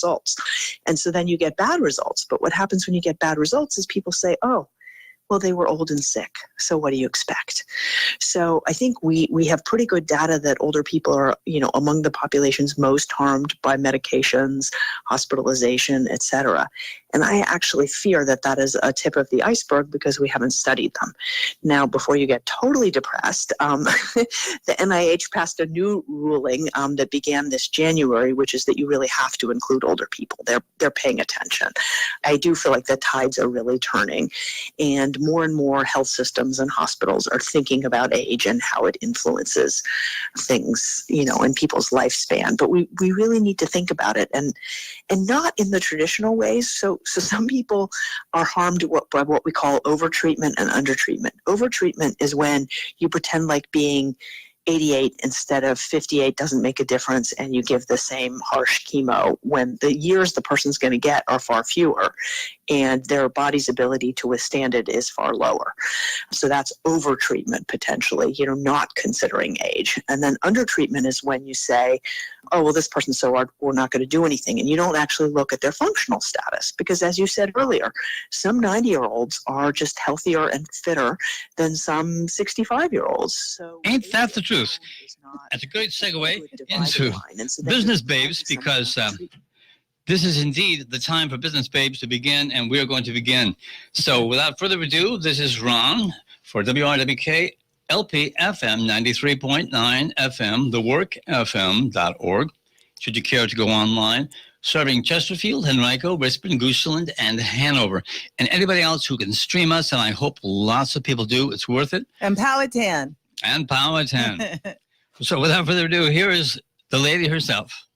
results. And so then you get bad results. But what happens when you get bad results is people say, oh, well, they were old and sick, so what do you expect? So I think we have pretty good data that older people are, among the populations most harmed by medications, hospitalization, et cetera. And I actually fear that that is a tip of the iceberg because we haven't studied them. Now, before you get totally depressed, the NIH passed a new ruling that began this January, which is that you really have to include older people. They're paying attention. I do feel like the tides are really turning, and more health systems and hospitals are thinking about age and how it influences things, in people's lifespan. But we really need to think about it, and not in the traditional ways. So some people are harmed by what we call overtreatment and undertreatment. Overtreatment is when you pretend like being 88 instead of 58 doesn't make a difference, and you give the same harsh chemo when the years the person's going to get are far fewer and their body's ability to withstand it is far lower. So that's overtreatment potentially, not considering age. And then undertreatment is when you say, oh, well, this person's so hard, we're not going to do anything. And you don't actually look at their functional status because, as you said earlier, some 90-year-olds are just healthier and fitter than some 65-year-olds. So ain't that the truth? That's a great segue into Business Babes, because this is indeed the time for Business Babes to begin, and we are going to begin. So without further ado, this is Ron for WRWK LP FM 93.9 FM, theworkfm.org. Should you care to go online, serving Chesterfield, Henrico, Richmond, Goochland, and Hanover. And anybody else who can stream us, and I hope lots of people do, it's worth it. And Powhatan. And Powhatan. So without further ado, here is the lady herself.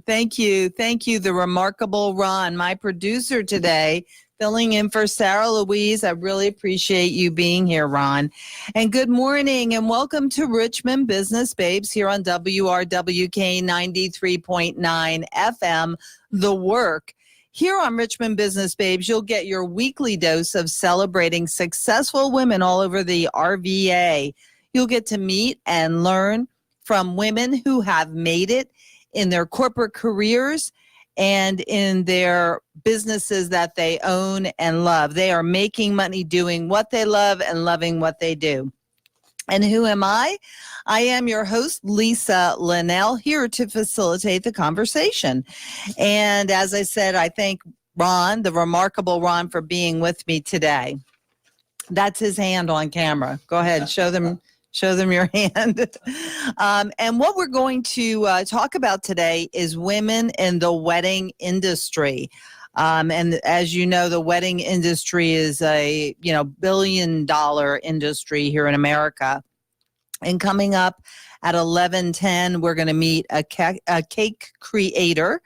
Thank you. Thank you, the remarkable Ron, my producer today, filling in for Sarah Louise. I really appreciate you being here, Ron. And good morning and welcome to Richmond Business Babes here on WRWK 93.9 FM, The Work. Here on Richmond Business Babes, you'll get your weekly dose of celebrating successful women all over the RVA. You'll get to meet and learn from women who have made it in their corporate careers and in their businesses that they own and love. They are making money doing what they love and loving what they do. And who am I? I am your host, Lisa Linnell, here to facilitate the conversation. And as I said, I thank Ron, the remarkable Ron, for being with me today. That's his hand on camera. Go ahead, show them your hand. And what we're going to talk about today is women in the wedding industry. And as you know, the wedding industry is a billion-dollar industry here in America. And coming up at 11:10, we're going to meet a cake creator.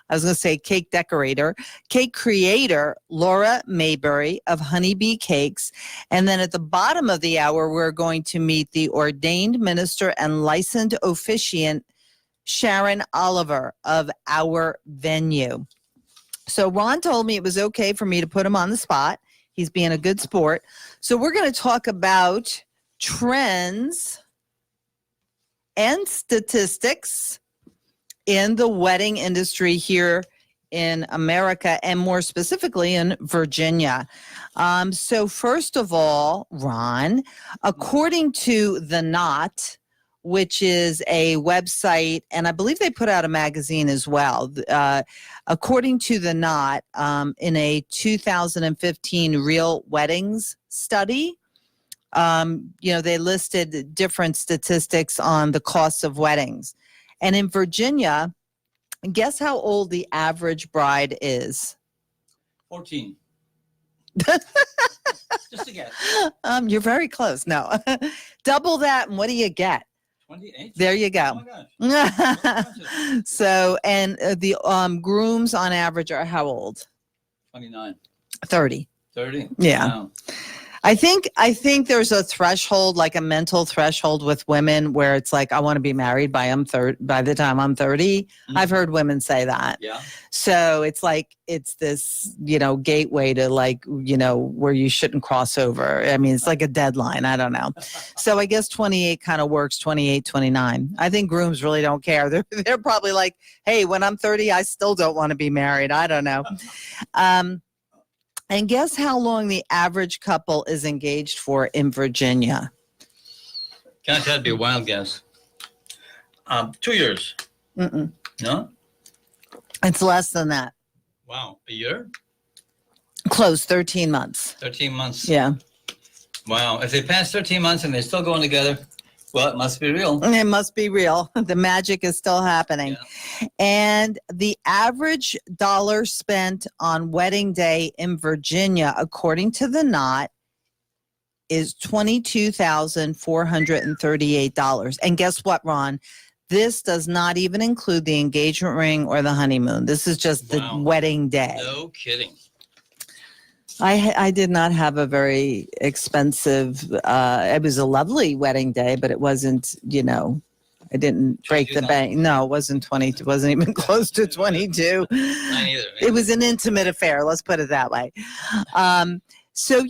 I was going to say cake decorator, cake creator, Laura Mayberry of Honeybee Cakes. And then at the bottom of the hour, we're going to meet the ordained minister and licensed officiant, Sharon Oliver of Our Venue. So Ron told me it was okay for me to put him on the spot. He's being a good sport. So we're going to talk about trends and statistics in the wedding industry here in America, and more specifically in Virginia. So first of all, Ron, according to The Knot, which is a website, and I believe they put out a magazine as well. According to The Knot, in a 2015 Real Weddings study, they listed different statistics on the costs of weddings. And in Virginia, guess how old the average bride is? 14. Just a guess. You're very close. No. Double that, and what do you get? 28. There you go. Oh my gosh. So, and the grooms on average are how old? 29. 30. 30? Yeah. Wow. I think there's a threshold, like a mental threshold with women where it's like, I want to be married by the time I'm 30. Mhm. I've heard women say that. Yeah. So it's like, it's this, gateway to like, where you shouldn't cross over. I mean, it's like a deadline. I don't know. So I guess 28 kind of works, 28, 29. I think grooms really don't care. They're probably like, hey, when I'm 30, I still don't want to be married. I don't know. And guess how long the average couple is engaged for in Virginia? Gosh, that'd be a wild guess. 2 years. Mm-mm. No? It's less than that. Wow. A year? Close, 13 months. 13 months. Yeah. Wow. If they pass 13 months and they're still going together, well, it must be real. It must be real. The magic is still happening. Yeah. And the average dollar spent on wedding day in Virginia, according to the Knot, is $22,438. And guess what, Ron? This does not even include the engagement ring or the honeymoon. This is just the wedding day. No kidding. I did not have a very expensive, it was a lovely wedding day, but it wasn't, I didn't break the bank. No, it wasn't 22. It wasn't even close to 22. Mine either. It was an intimate affair. Let's put it that way. So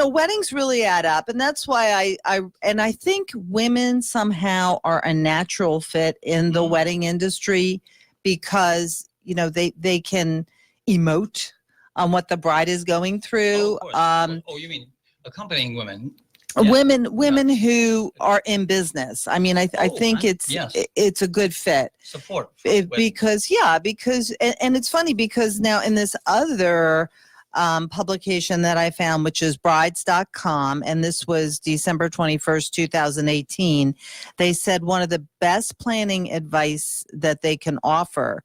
weddings really add up. And that's why I think women somehow are a natural fit in the wedding industry because, they can emote on what the bride is going through. You mean accompanying women? Yeah. Women who are in business. I mean, I think it's a good fit. Support. Because it's funny because now in this other publication that I found, which is brides.com, and this was December 21st, 2018, they said one of the best planning advice that they can offer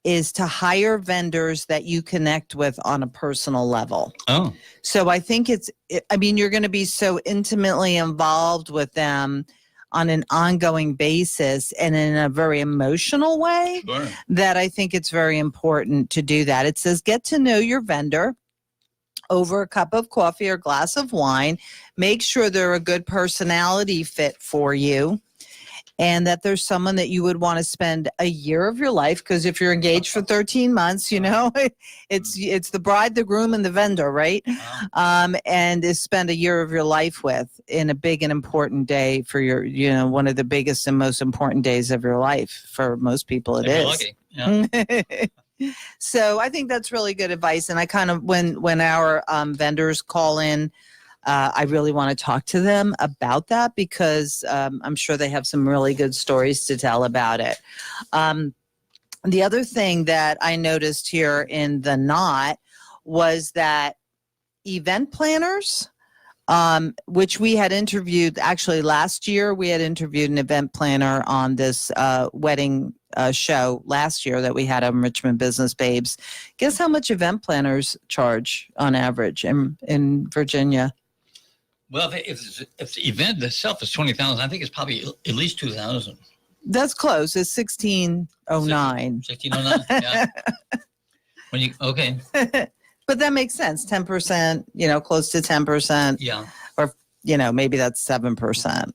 is to hire vendors that you connect with on a personal level. Oh. So I think you're going to be so intimately involved with them on an ongoing basis and in a very emotional way that I think it's very important to do that. It says, get to know your vendor over a cup of coffee or glass of wine. Make sure they're a good personality fit for you. And that there's someone that you would want to spend a year of your life, because if you're engaged for 13 months, it's the bride, the groom, and the vendor, right? And is spend a year of your life with in a big and important day for your, one of the biggest and most important days of your life. For most people, it is. Lucky. Yeah. So I think that's really good advice. And I kind of, when our vendors call in, I really want to talk to them about that because I'm sure they have some really good stories to tell about it. The other thing that I noticed here in the Knot was that event planners, which we had interviewed actually last year, we had interviewed an event planner on this wedding show last year that we had on Richmond Business Babes. Guess how much event planners charge on average in Virginia? Well, if the event itself is 20,000, I think it's probably at least 2,000. That's close. It's 1609. 1609. Yeah. Okay. But that makes sense. 10%. Close to 10%. Yeah. Or maybe that's 7%.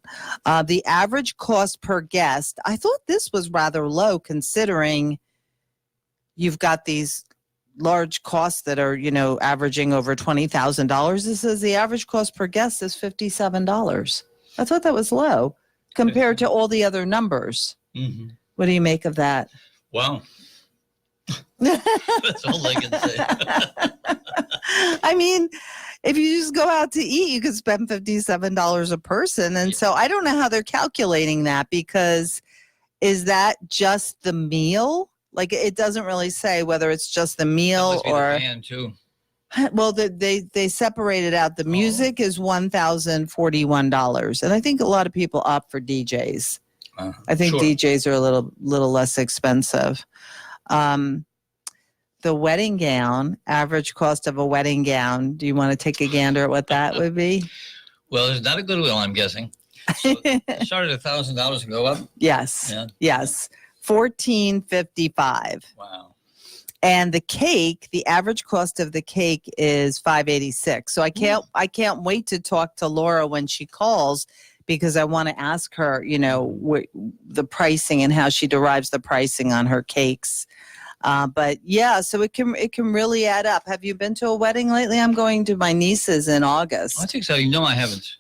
The average cost per guest. I thought this was rather low considering you've got these large costs that are, averaging over $20,000. This says the average cost per guest is $57. I thought that was low compared to all the other numbers. Mm-hmm. What do you make of that? Wow. That's all I can say. I mean, if you just go out to eat, you could spend $57 a person. And so I don't know how they're calculating that because is that just the meal? Like it doesn't really say whether it's just the meal or. The band too. Well, they separated out. The music is $1,041, and I think a lot of people opt for DJs. I think DJs are a little less expensive. The wedding gown, average cost of a wedding gown. Do you want to take a gander at what that would be? Well, there's not a Goodwill, I'm guessing. So it started at $1,000 and go up. Yes. Yeah. Yes. $1,455. Wow. And the cake, the average cost of the cake is $5.86. So I can't wait to talk to Laura when she calls, because I want to ask her, the pricing and how she derives the pricing on her cakes. But yeah, so it can really add up. Have you been to a wedding lately? I'm going to my niece's in August. I think so. I haven't.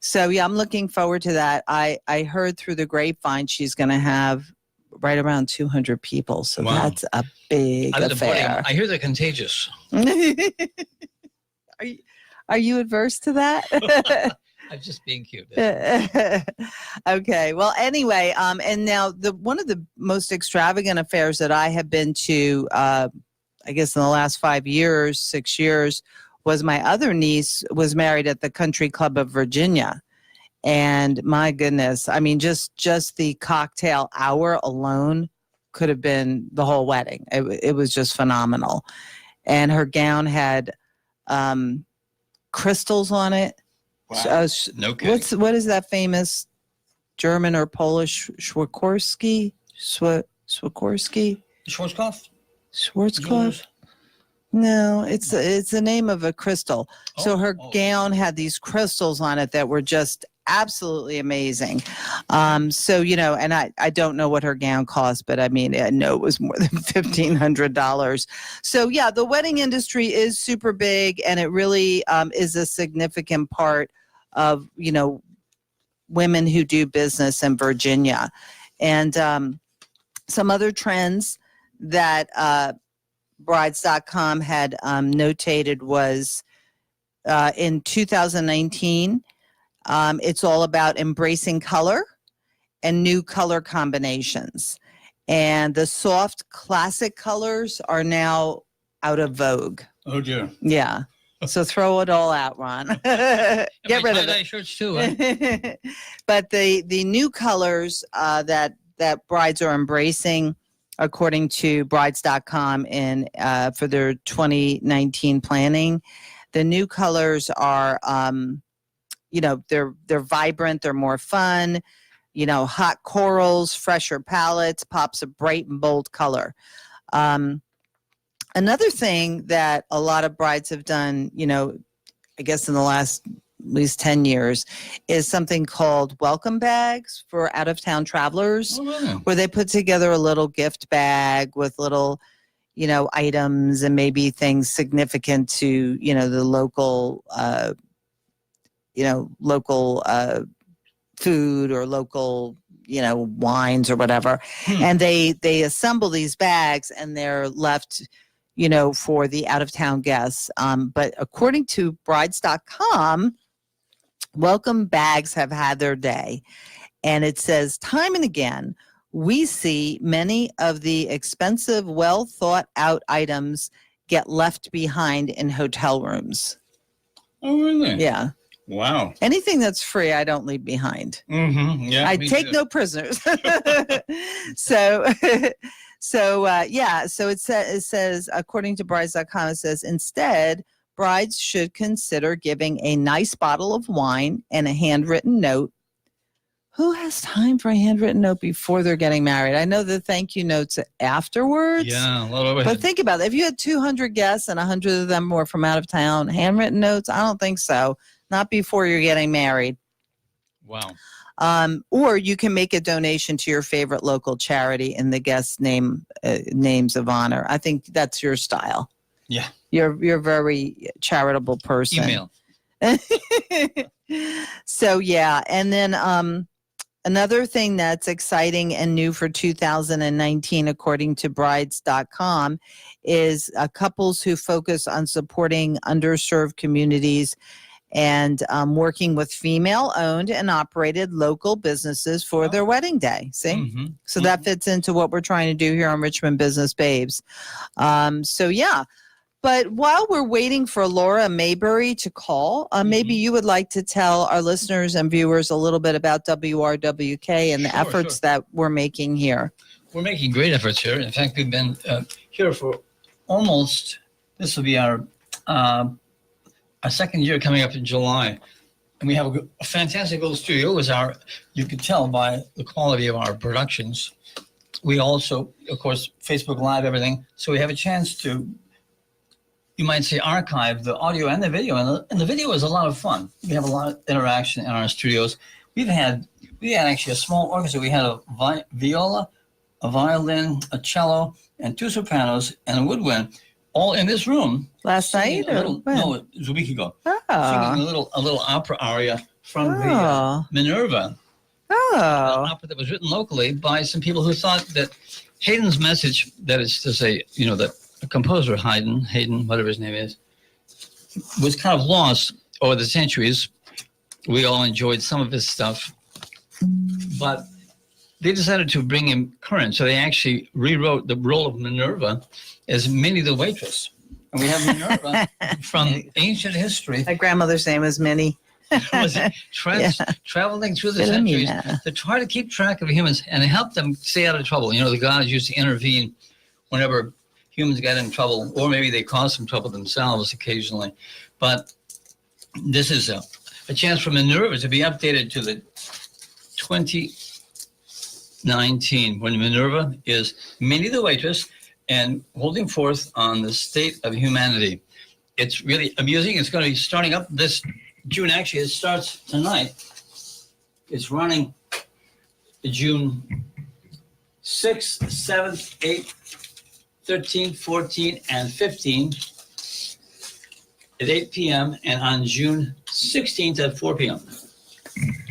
So yeah, I'm looking forward to that. I heard through the grapevine she's going to have right around 200 people. So that's a big affair. I hear they're contagious. Are you adverse to that? I'm just being cute. Okay. Well, anyway, and now one of the most extravagant affairs that I have been to, I guess in the last 6 years, was my other niece was married at the Country Club of Virginia. And my goodness, I mean, just the cocktail hour alone could have been the whole wedding. It was just phenomenal. And her gown had crystals on it. Wow. No kidding. What is that famous German or Polish Swarovski? Swarovski? Schwarzkopf? No, it's the name of a crystal. So her gown had these crystals on it that were just absolutely amazing. So, and I don't know what her gown cost, but I mean, I know it was more than $1,500. So yeah, the wedding industry is super big, and it really is a significant part of, women who do business in Virginia. And some other trends that brides.com had notated was in 2019, it's all about embracing color and new color combinations. And the soft classic colors are now out of vogue. Oh, dear. Yeah. So throw it all out, Ron. Get rid of it. Shirts too, huh? But the new colors that brides are embracing, according to brides.com for their 2019 planning, the new colors are, they're vibrant, they're more fun, hot corals, fresher palettes, pops of bright and bold color. Another thing that a lot of brides have done, I guess in the last at least 10 years, is something called welcome bags for out-of-town travelers, where they put together a little gift bag with little, items and maybe things significant to, the local, local food or local, wines or whatever. And they assemble these bags, and they're left, for the out-of-town guests. But according to brides.com, welcome bags have had their day. And it says, time and again, we see many of the expensive, well-thought-out items get left behind in hotel rooms. Oh, really? Yeah. Wow. Anything that's free, I don't leave behind. Mm-hmm. Yeah, I take no prisoners. So it says, according to brides.com, it says, instead, brides should consider giving a nice bottle of wine and a handwritten note. Who has time for a handwritten note before they're getting married? I know the thank you notes afterwards. Yeah, a lot of it. But think about it. If you had 200 guests and 100 of them were from out of town, handwritten notes, I don't think so. Not before you're getting married. Wow. Or you can make a donation to your favorite local charity in the guest names of honor. I think that's your style. Yeah. You're a very charitable person. Email. So yeah, and then another thing that's exciting and new for 2019, according to brides.com, is couples who focus on supporting underserved communities and working with female-owned and operated local businesses for their wedding day. See? Mm-hmm. So that fits into what we're trying to do here on Richmond Business Babes. So yeah. But while we're waiting for Laura Mayberry to call, maybe you would like to tell our listeners and viewers a little bit about WRWK and the efforts that we're making here. We're making great efforts here. In fact, we've been here for this will be our second year coming up in July. And we have a fantastic little studio, you can tell by the quality of our productions. we also, of course, Facebook Live, everything. So we have a chance to, you might say, archive the audio and the video. And the video is a lot of fun. We have a lot of interaction in our studios. We had actually a small orchestra. We had a viola, a violin, a cello, and 2 sopranos, and a woodwind, all in this room. Last night? No, it was a week ago. Oh. Singing a little opera aria from the Minerva. Oh. An opera that was written locally by some people who thought that Haydn's message, that is to say, that the composer Haydn, whatever his name is, was kind of lost over the centuries. We all enjoyed some of his stuff, but they decided to bring him current. So they actually rewrote the role of Minerva as Minnie the waitress. And we have Minerva from ancient history. My grandmother's name was Minnie. Was it traveling through the centuries to try to keep track of humans and help them stay out of trouble. The gods used to intervene whenever humans got in trouble, or maybe they caused some trouble themselves occasionally. But this is a chance for Minerva to be updated to the 2019, when Minerva is Minnie the waitress and holding forth on the state of humanity. It's really amusing. It's going to be starting up this June. Actually, it starts tonight. It's running June 6th, 7th, 8th, 13th, 14th, and 15th at 8 p.m. and on June 16th at 4 p.m.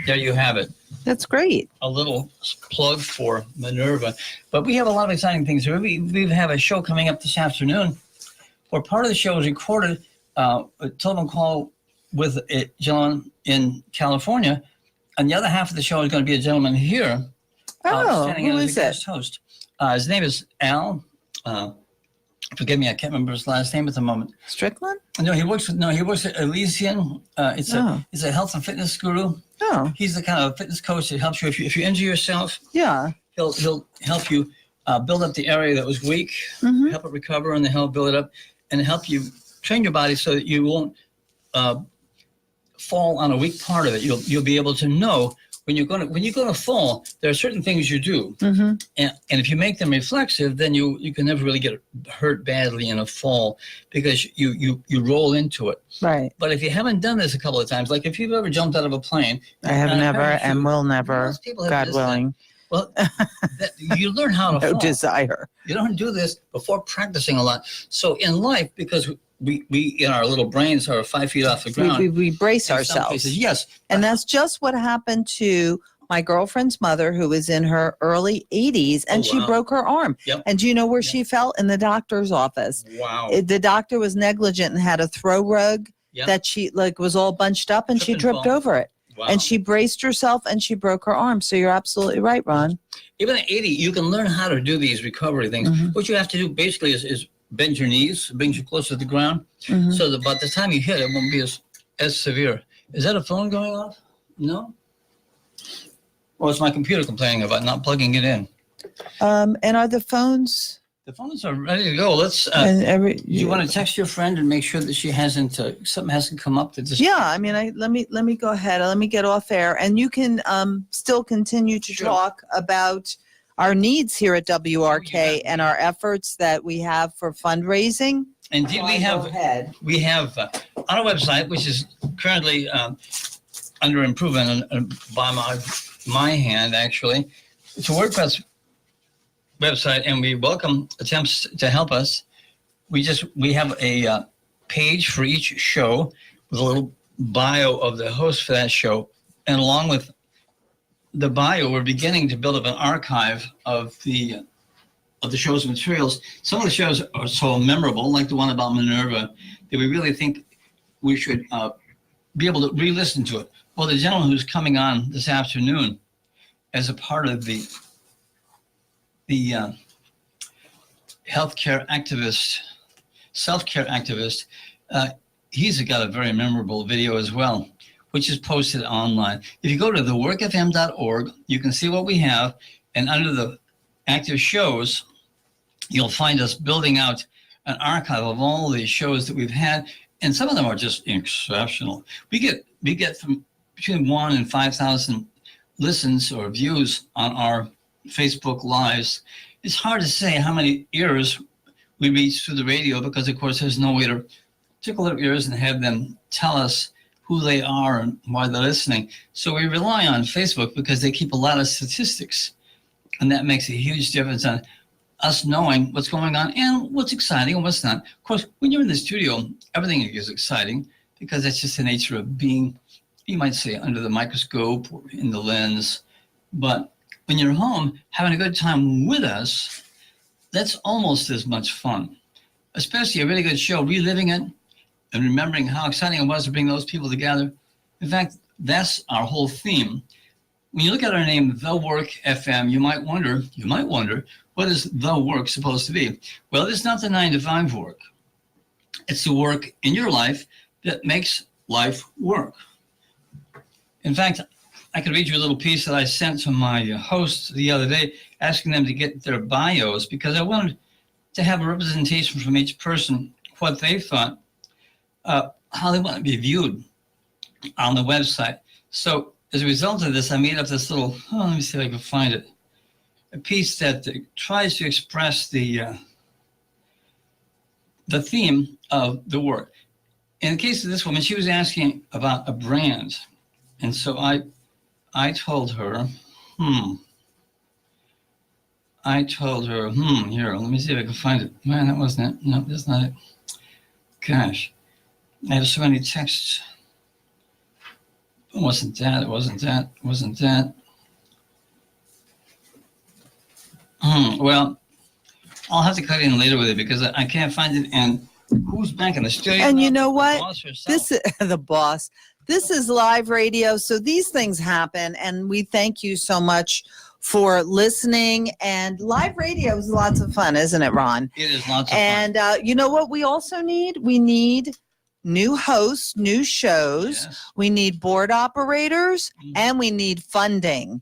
There you have it. That's great. A little plug for Minerva. But we have a lot of exciting things. We have a show coming up this afternoon where part of the show is recorded, a telephone call with a gentleman in California, and the other half of the show is going to be a gentleman here. Standing who as is a it? guest host. His name is Al. Forgive me, I can't remember his last name at the moment. Strickland? No, he works at Elysian. It's a health and fitness guru. Oh. He's the kind of fitness coach that helps you if you injure yourself. Yeah. He'll help you build up the area that was weak, help it recover, and then help build it up, and help you train your body so that you won't fall on a weak part of it. You'll be able to know when you're going to fall. There are certain things you do, and if you make them reflexive, then you can never really get hurt badly in a fall because you roll into it. Right. But if you haven't done this a couple of times, like if you've ever jumped out of a plane, I have never and will never, God willing. Well, you learn how to no fall. desire. You don't do this before practicing a lot. So in life, because we in our little brains are 5 feet off the ground, we brace in some ourselves. cases, yes. And that's just what happened to my girlfriend's mother, who was in her early 80s, and she broke her arm. Yep. And do you know where she fell? In the doctor's office. Wow. The doctor was negligent and had a throw rug that she was all bunched up, and she tripped over it. Wow. And she braced herself and she broke her arm. So you're absolutely right, Ron. Even at 80, you can learn how to do these recovery things. What you have to do basically is bend your knees, bring you closer to the ground, so that by the time you hit, it won't be as severe. Is that a phone going off? No? Well, it's my computer complaining about not plugging it in. And are the phones? The phones are ready to go. Let's. You want to text your friend and make sure that she hasn't something hasn't come up that just. Yeah, I mean, let me go ahead. Let me get off air, and you can still continue to talk about our needs here at WRK and our efforts that we have for fundraising. Indeed, we have on our website, which is currently under improvement by my hand, actually. It's a WordPress website, and we welcome attempts to help us. We have a page for each show with a little bio of the host for that show, and along with the bio, we're beginning to build up an archive of the show's materials. Some of the shows are so memorable, like the one about Minerva, that we really think we should be able to re-listen to it. Well, the gentleman who's coming on this afternoon as a part of the healthcare activist, self-care activist, he's got a very memorable video as well, which is posted online. If you go to theworkfm.org, you can see what we have, and under the active shows, you'll find us building out an archive of all the shows that we've had, and some of them are just exceptional. We get from between 1,000 and 5,000 listens or views on our Facebook Lives, it's hard to say how many ears we reach through the radio because, of course, there's no way to tickle their ears and have them tell us who they are and why they're listening. So we rely on Facebook because they keep a lot of statistics, and that makes a huge difference on us knowing what's going on and what's exciting and what's not. Of course, when you're in the studio, everything is exciting because that's just the nature of being, you might say, under the microscope or in the lens. But when you're home having a good time with us, that's almost as much fun, especially a really good show, reliving it and remembering how exciting it was to bring those people together. In fact, that's our whole theme. When you look at our name, The Work FM, you might wonder, what is the work supposed to be? Well, it's not the 9-to-5 work. It's the work in your life that makes life work. In fact, I could read you a little piece that I sent to my hosts the other day, asking them to get their bios because I wanted to have a representation from each person, what they thought, how they want to be viewed on the website. So as a result of this, I made up this little, let me see if I can find it, a piece that tries to express the theme of the work. In the case of this woman, she was asking about a brand. And so I told her, here, let me see if I can find it. Man, that wasn't it. No, that's not it. Gosh, I have so many texts. It wasn't that. Well, I'll have to cut in later with it because I can't find it. And who's back in the studio? And you know what? The boss herself? This is the boss. This is live radio, so these things happen, and we thank you so much for listening. And live radio is lots of fun, isn't it, Ron? It is lots of fun. And you know what we also need? We need new hosts, new shows. Yes. We need board operators, and we need funding.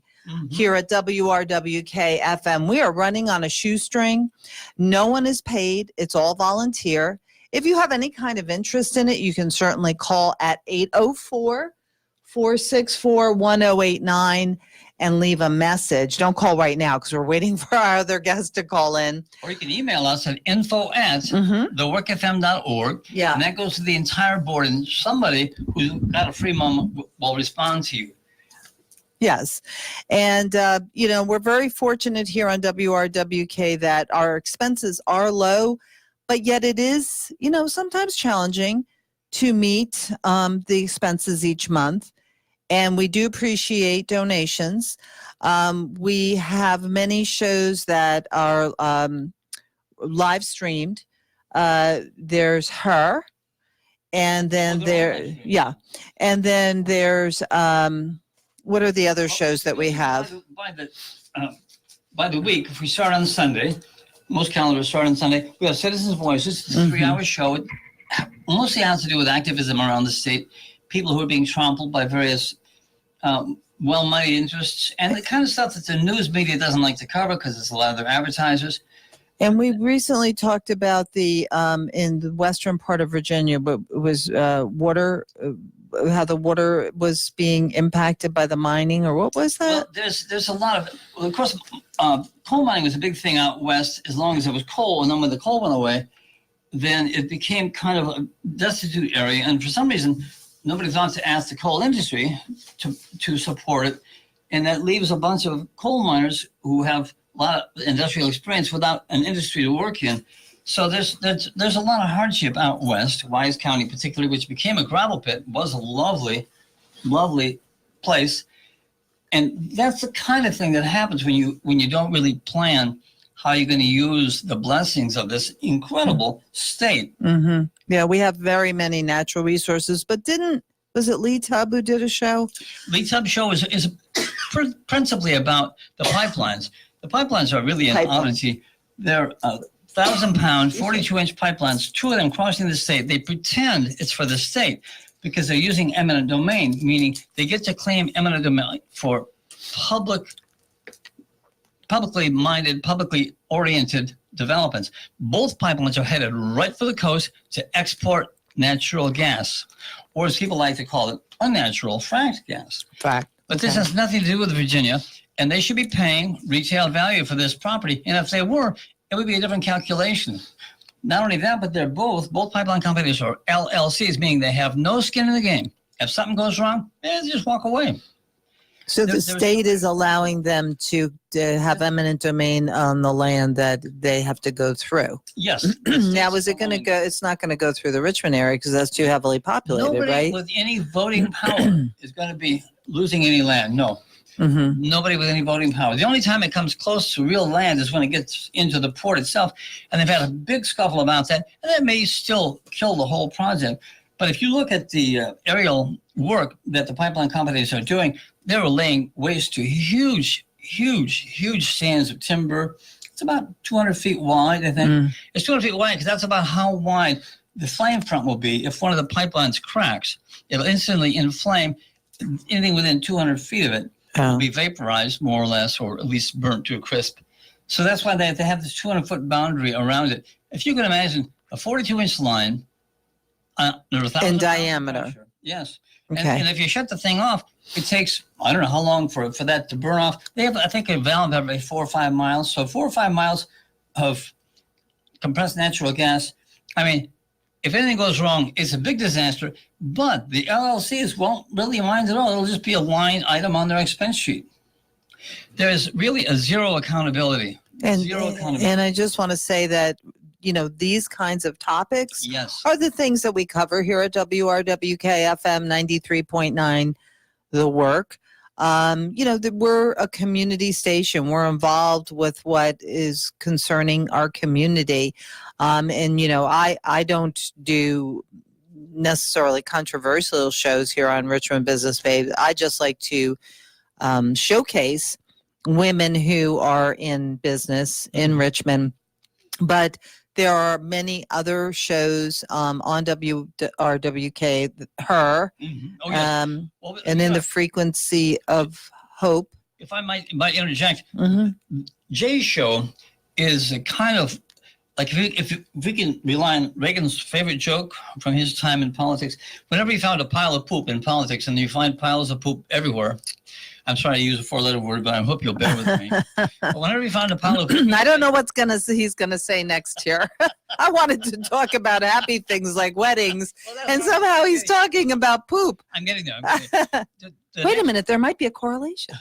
Here at WRWK FM. We are running on a shoestring. No one is paid. It's all volunteer. If you have any kind of interest in it, you can certainly call at 804-464-1089 and leave a message. Don't call right now because we're waiting for our other guest to call in. Or you can email us at info@theworkfm.org. Yeah. And that goes to the entire board, and somebody who's got a free moment will respond to you. Yes. And, we're very fortunate here on WRWK that our expenses are low, but yet it is, sometimes challenging to meet the expenses each month. And we do appreciate donations. We have many shows that are live streamed. There's her. And then And then there's... what are the other shows that we have? By the week, if we start on Sunday, most calendars start on Sunday, we have Citizens' Voices. It's a 3-hour show. It mostly has to do with activism around the state, people who are being trampled by various well-moneyed interests, and the kind of stuff that the news media doesn't like to cover because it's a lot of their advertisers. And we recently talked about the in the western part of Virginia, but it was water. How the water was being impacted by the mining, or what was that? Well, there's a lot of course, coal mining was a big thing out west as long as there was coal, and then when the coal went away, then it became kind of a destitute area, and for some reason, nobody thought to ask the coal industry to support it, and that leaves a bunch of coal miners who have a lot of industrial experience without an industry to work in. So there's a lot of hardship out west. Wise County particularly, which became a gravel pit, was a lovely, lovely place. And that's the kind of thing that happens when you don't really plan how you're going to use the blessings of this incredible state. Mm-hmm. Yeah, we have very many natural resources, but was it Lee Tubb who did a show? Lee Tubb's show is principally about the pipelines. The pipelines are really an oddity. They're 1,000-pound, 42-inch pipelines, 2 of them crossing the state. They pretend it's for the state because they're using eminent domain, meaning they get to claim eminent domain for publicly minded, publicly oriented developments. Both pipelines are headed right for the coast to export natural gas, or as people like to call it, unnatural fracked gas. But this has nothing to do with Virginia. and they should be paying retail value for this property. And if they were, it would be a different calculation. Not only that, but they're both pipeline companies are LLCs, meaning they have no skin in the game. If something goes wrong, they just walk away. So the state is allowing them to have eminent domain on the land that they have to go through. Yes. Now, is it going to go? It's not going to go through the Richmond area because that's too heavily populated, Nobody right? with any voting power is going to be losing any land. No. Mm-hmm. Nobody with any voting power. The only time it comes close to real land is when it gets into the port itself. And they've had a big scuffle about that. And that may still kill the whole project. But if you look at the aerial work that the pipeline companies are doing, they were laying waste to huge stands of timber. It's about 200 feet wide, I think. It's 200 feet wide because that's about how wide the flame front will be. If one of the pipelines cracks, it'll instantly inflame. Anything within 200 feet of it will be vaporized, more or less, or at least burnt to a crisp. So that's why they have this 200-foot boundary around it. If you can imagine a 42-inch line, in diameter. Yes. Okay. And if you shut the thing off, it takes, I don't know how long for that to burn off. They have, I think, a valve every 4 or 5 miles. So 4 or 5 miles of compressed natural gas. I mean, if anything goes wrong, it's a big disaster. But the LLCs won't really mind at all. It'll just be a line item on their expense sheet. There's really a zero accountability. And I just want to say that, you know, these kinds of topics are the things that we cover here at WRWK FM 93.9, The Work. You know, we're a community station. We're involved with what is concerning our community. And, you know, I don't do necessarily controversial shows here on Richmond Business Babes. I just like to showcase women who are in business in Richmond. But there are many other shows on WRWK, her, and in the frequency of hope. If I might interject, Jay's show is a kind of like if we can rely on Reagan's favorite joke from his time in politics. Whenever he found a pile of poop in politics, and you find piles of poop everywhere. I'm sorry to use a 4-letter word, but I hope you'll bear with me. But whenever you find a pile of poop, I don't know what's he's gonna say next year. I wanted to talk about happy things like weddings, and somehow he's talking about poop. I'm getting there. Wait a minute, there might be a correlation.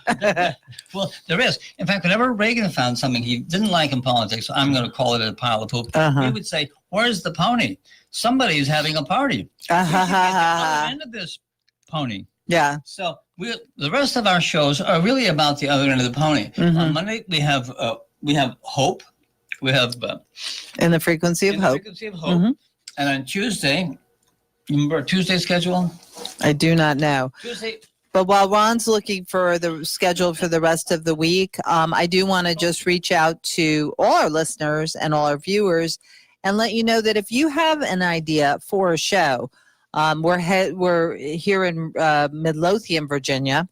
Well, there is. In fact, whenever Reagan found something he didn't like in politics, I'm going to call it a pile of poop. He would say, "Where's the pony? Somebody's having a party. Get the other end of this pony." Yeah. So the rest of our shows are really about the other end of the pony. On Monday we have hope. We have in the frequency of hope. And on Tuesday, you remember our Tuesday schedule? I do not know. Tuesday. But while Ron's looking for the schedule for the rest of the week, I do want to just reach out to all our listeners and all our viewers and let you know that if you have an idea for a show, we're here in Midlothian, Virginia,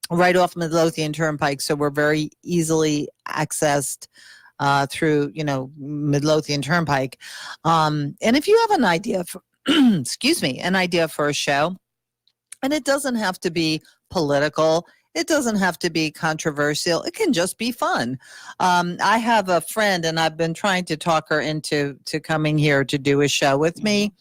right off Midlothian Turnpike, so we're very easily accessed through, you know, Midlothian Turnpike. And if you have an idea for, an idea for a show, and it doesn't have to be political, it doesn't have to be controversial, it can just be fun. I have a friend, and I've been trying to talk her into coming here to do a show with me.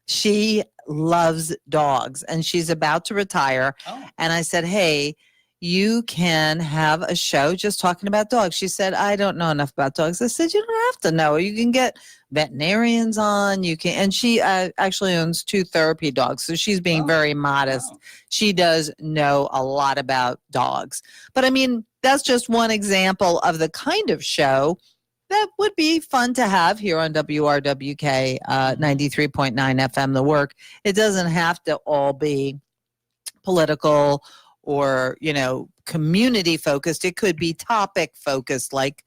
She loves dogs, and she's about to retire. And I said, hey, you can have a show just talking about dogs. She said, I don't know enough about dogs. I said, you don't have to know. You can get veterinarians on. You can, and she actually owns 2 therapy dogs, so she's being very modest. She does know a lot about dogs. But I mean, that's just one example of the kind of show that would be fun to have here on WRWK 93.9 FM, The Work. It doesn't have to all be political or, you know, community focused. It could be topic focused, like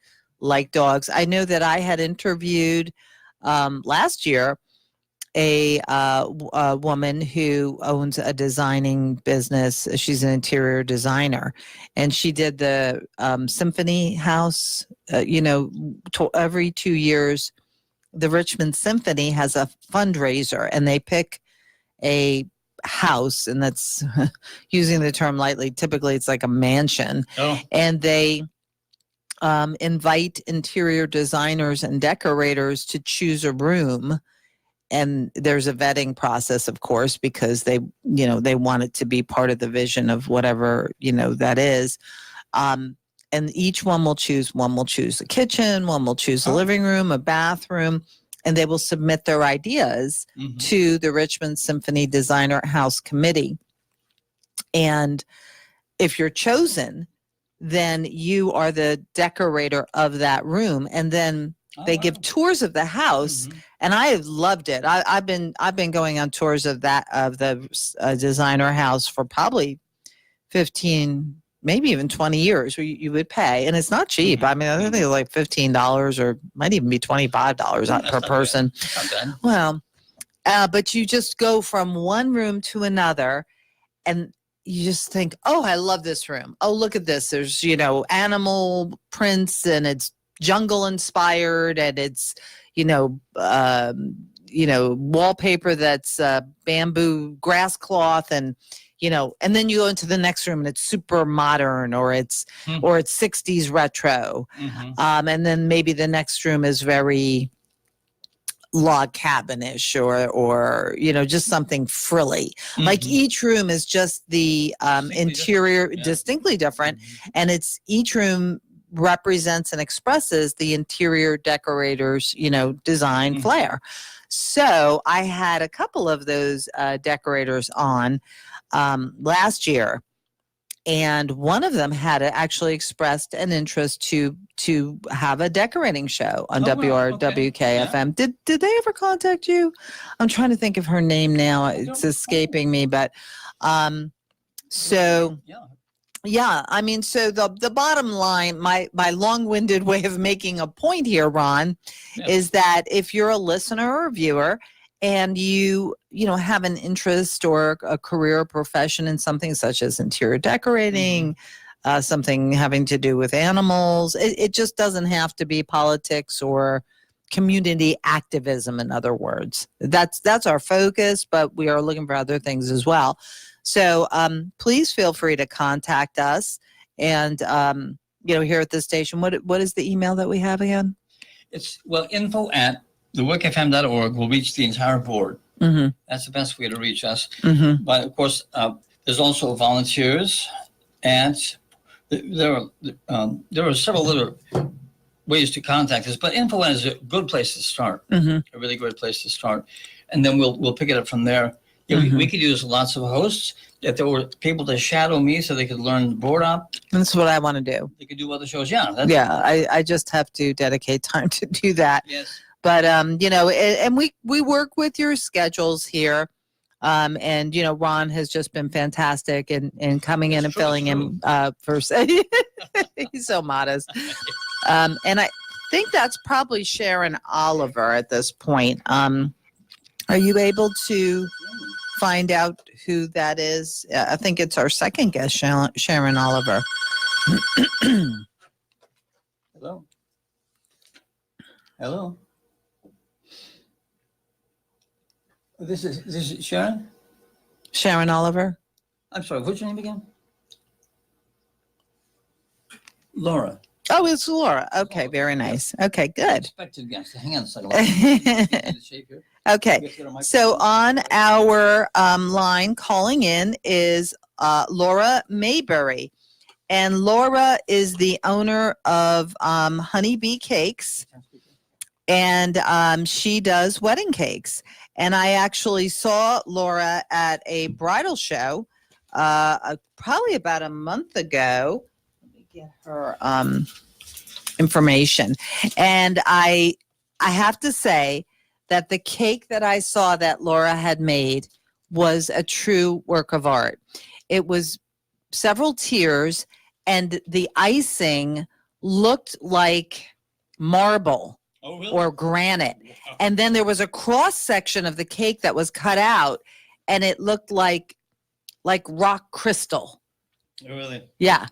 dogs. I know that I had interviewed last year a woman who owns a designing business. She's an interior designer, and she did the Symphony House. You know, every 2 years, the Richmond Symphony has a fundraiser, and they pick a house, and that's using the term lightly. Typically, it's like a mansion, and they invite interior designers and decorators to choose a room. And there's a vetting process, of course, because they want it to be part of the vision of whatever, that is. And each one will choose a kitchen, one will choose a living room, a bathroom, and they will submit their ideas to the Richmond Symphony Designer House Committee. And if you're chosen, then you are the decorator of that room. And then they give tours of the house, and I have loved it. I've been going on tours of the designer house for probably 15, maybe even 20 years. Where you would pay, and it's not cheap. I mean, I think it's like $15 or might even be $25 per person. Well, but you just go from one room to another, and you just think, oh, I love this room. Oh, look at this. There's animal prints, and it's jungle inspired, and it's wallpaper that's bamboo grass cloth, and and then you go into the next room and it's super modern, or it's 60s retro, and then maybe the next room is very log cabinish, or just something frilly. Like each room is just the interior distinctly different, and it's each room represents and expresses the interior decorator's, design flair. So I had a couple of those decorators on last year, and one of them had actually expressed an interest to have a decorating show on WRWK FM. Did they ever contact you? I'm trying to think of her name now. It's escaping me, but so. Yeah, I mean, so the bottom line, my long-winded way of making a point here, Ron, is that if you're a listener or a viewer and you have an interest or a career or profession in something such as interior decorating, something having to do with animals, it just doesn't have to be politics or community activism, in other words. That's our focus, but we are looking for other things as well. So please feel free to contact us, and here at the station. What is the email that we have again? It's info@thewrkfm.org will reach the entire board. That's the best way to reach us. But of course, there's also volunteers, and there are several other ways to contact us. But info is a good place to start. A really great place to start, and then we'll pick it up from there. Yeah, we could use lots of hosts. If there were people to shadow me so they could learn the board up. That's what I want to do. They could do other shows. I just have to dedicate time to do that. Yes. But, and we work with your schedules here. And, Ron has just been fantastic in coming in and filling in for, he's so modest. And I think that's probably Sharon Oliver at this point. Are you able to find out who that is? I think it's our second guest, Sharon Oliver. Hello. This is Sharon? Sharon Oliver. I'm sorry, what's your name again? Laura. Oh, it's Laura. Okay, very nice. Okay, good. Expected guest. Hang on a second. Okay, so on our line calling in is Laura Mayberry. And Laura is the owner of Honeybee Cakes, and she does wedding cakes. And I actually saw Laura at a bridal show probably about a month ago. Let me get her information. And I have to say that the cake that I saw that Laura had made was a true work of art. It was several tiers, and the icing looked like marble. Oh, really? Or granite. And then there was a cross section of the cake that was cut out, and it looked like rock crystal. Oh, really? Yeah.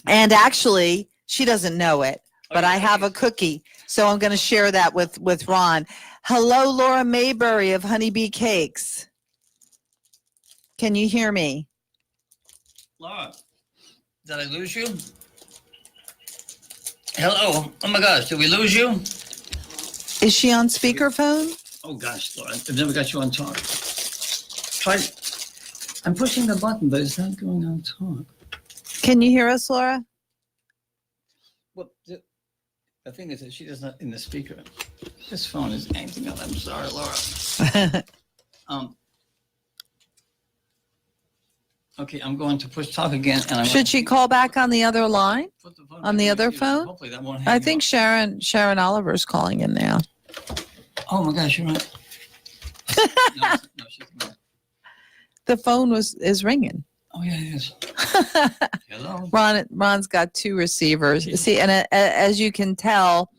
And actually, she doesn't know it, but I have a cookie, so I'm going to share that with Ron. Hello, Laura Mayberry of Honeybee Cakes. Can you hear me? Laura, did I lose you? Hello. Oh my gosh, did we lose you? Is she on speakerphone? Oh gosh, Laura, I've never got you on talk. Try. I'm pushing the button, but it's not going on talk. Can you hear us, Laura? Well, the thing is that she does not in the speaker. This phone is acting up. I'm sorry, Laura. Okay, I'm going to push talk again. And Should she call back on the other line? On the other phone? Hopefully that won't I think Sharon Oliver's calling in now. Oh my gosh, you're right. No, she's not. The phone is ringing. Oh yeah, it is. Hello. Ron's got two receivers. See, and as you can tell,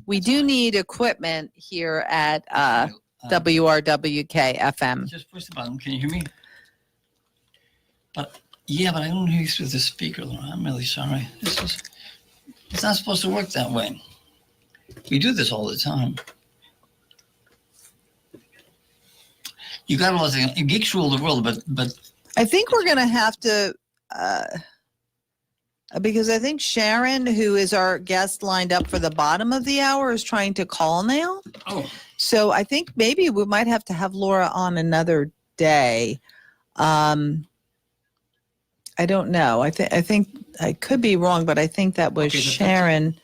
we do need equipment here at WRWK FM. Just push the button. Can you hear me? But I don't hear you through the speaker, Laura. I'm really sorry. It's not supposed to work that way. We do this all the time. You got all the geeks rule the world, but I think we're going to have to, because I think Sharon, who is our guest lined up for the bottom of the hour, is trying to call now. Oh. So I think maybe we might have to have Laura on another day. I don't know. I think I could be wrong, but I think that was Sharon